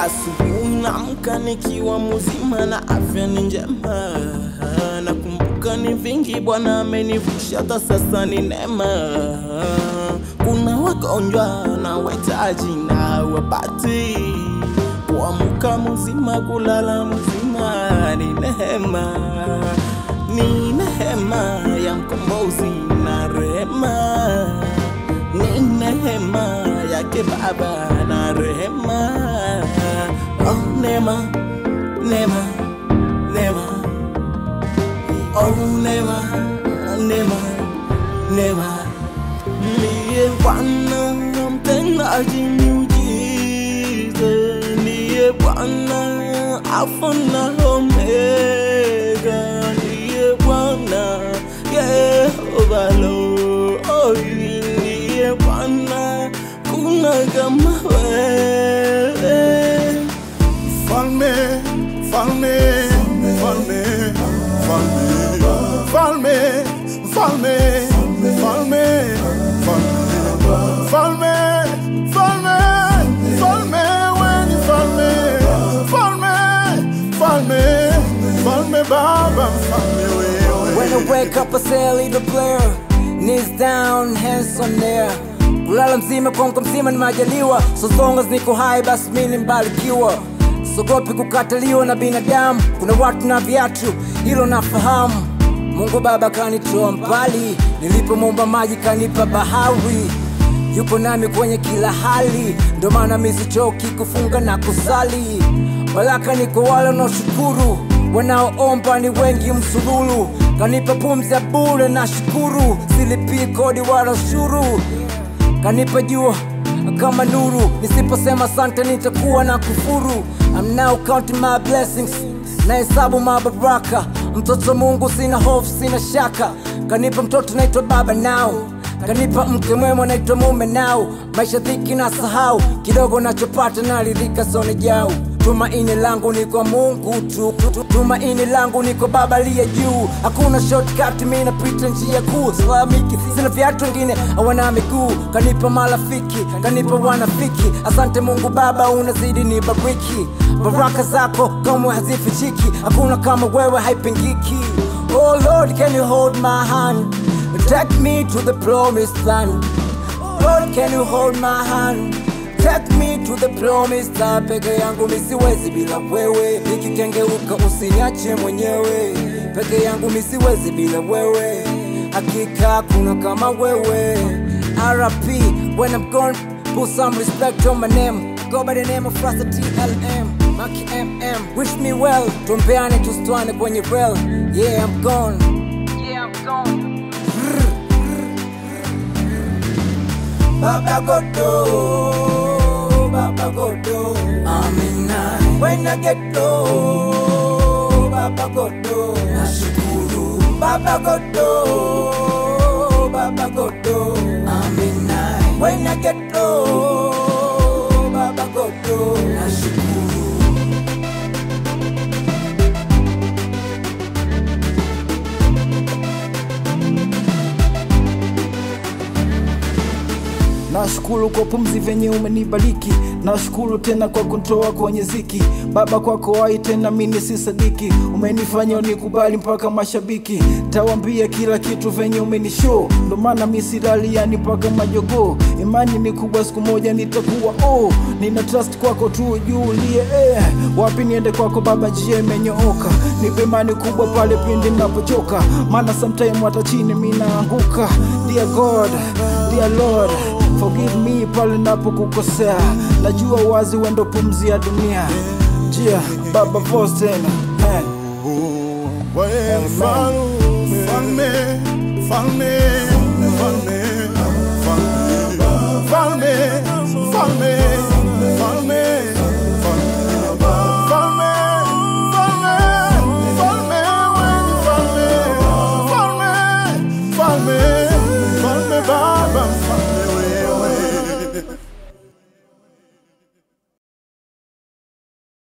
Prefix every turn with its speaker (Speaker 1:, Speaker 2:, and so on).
Speaker 1: asubuhi naamka nikiwa mzima na afya ni njema. Nakumbuka ni vingi Bwana amenivusha, hata sasa ni neema. Kuna wagonjwa na wahitaji na hawapati, kuamka mzima kulala mzima ni neema. Ni neema ya mkombozi na rehema, ni neema yake Baba na rehema. Oh neema, neema, neema. Oh neema, neema, neema. Ndiye Bwana mtendaji miujiza, ndiye Bwana Alfa na Omega, ndiye Bwana Yehova lo. Oh ndiye Bwana, kuna kama wewe.
Speaker 2: Falme, falme, falme, falme, falme, falme, falme, falme, falme, falme, when you falme, falme, falme, falme, Baba, falme,
Speaker 3: When I wake up I say a little prayer, knees down, hands on air. Kulala mzima kwa mzima ni majaliwa, so long as niko high basi mimi nimebarikiwa. Sogopi kukataliwa na binadamu, kuna watu na viatu, hilo nafahamu. Mungu Baba kanitoa mbali, nilipomwomba maji kanipa bahari. Yupo nami kwenye kila hali, ndo maana mimi sichoki kufunga na kusali. Baraka ni kwa wale wanaoshukuru, wanaoomba ni wengi msululu. Kanipa pumzi ya bure na shukuru, silipii kodi wala ushuru. Kanipa jua kama nuru, nisiposema asante nitakuwa na kufuru. I'm now counting my blessings, nahesabu mabaraka. Mtoto Mungu sina hofu sina shaka. Kanipa mtoto naitwa baba now, kanipa mke mwema naitwa mume now. Maisha dhiki na sahau, kidogo nachopata naridhika sone jau. Tumaini langu ni kwa Mungu tu, tumaini langu ni kwa Baba aliye juu. Hakuna shortcut, mimi napita njia kuu. Slamiki, sina viatu wengine hawana miguu. Kanipa marafiki, kanipa wanafiki. Asante Mungu Baba unazidi nibariki. Baraka zako kamwe hazifichiki, hakuna kama wewe haipingiki. Oh Lord, can you hold my hand, take me to the promised land. Lord, can you hold my hand, take me to the promised land. Peke yangu mimi siwezi bila wewe, nikikengeuka usiniache mwenyewe. Peke yangu mimi siwezi bila wewe, hakika kuna kama wewe. RP, when I'm gone, put some respect on my name. Go by the name of Rasta TLM, Maki MM. Wish me well, tumpeane tustwane kwenye rail. Yeah, I'm gone. Yeah, I'm gone. Baba Godo, Baba Godo, Amina. When I get low, Baba Godo, nashukuru. Baba Godo, Baba Godo, Amina. When I get low, Baba Godo, nashukuru.
Speaker 4: Nashukuru kwa pumzi venye umenibariki, nashukuru tena kwa kunitoa kwenye ziki. Baba kwako wai tena mimi si sadiki, umenifanya unikubali mpaka mashabiki. Tawambia kila kitu venye umenishow, ndo maana mimi silali yani mpaka majogo. Imani ni kubwa siku moja nitakuwa nina trust kwako tu Julie wapi niende kwako Baba njia imenyooka. Nipe imani kubwa pale pindi ninapochoka, maana sometime hata chini mimi naanguka. Dear God, dear Lord, forgive me pale napokukosea. Najua wazi wewe ndo pumzi ya dunia. Njia Baba voice tena.
Speaker 2: falme, falme, falme, falme, falme, falme.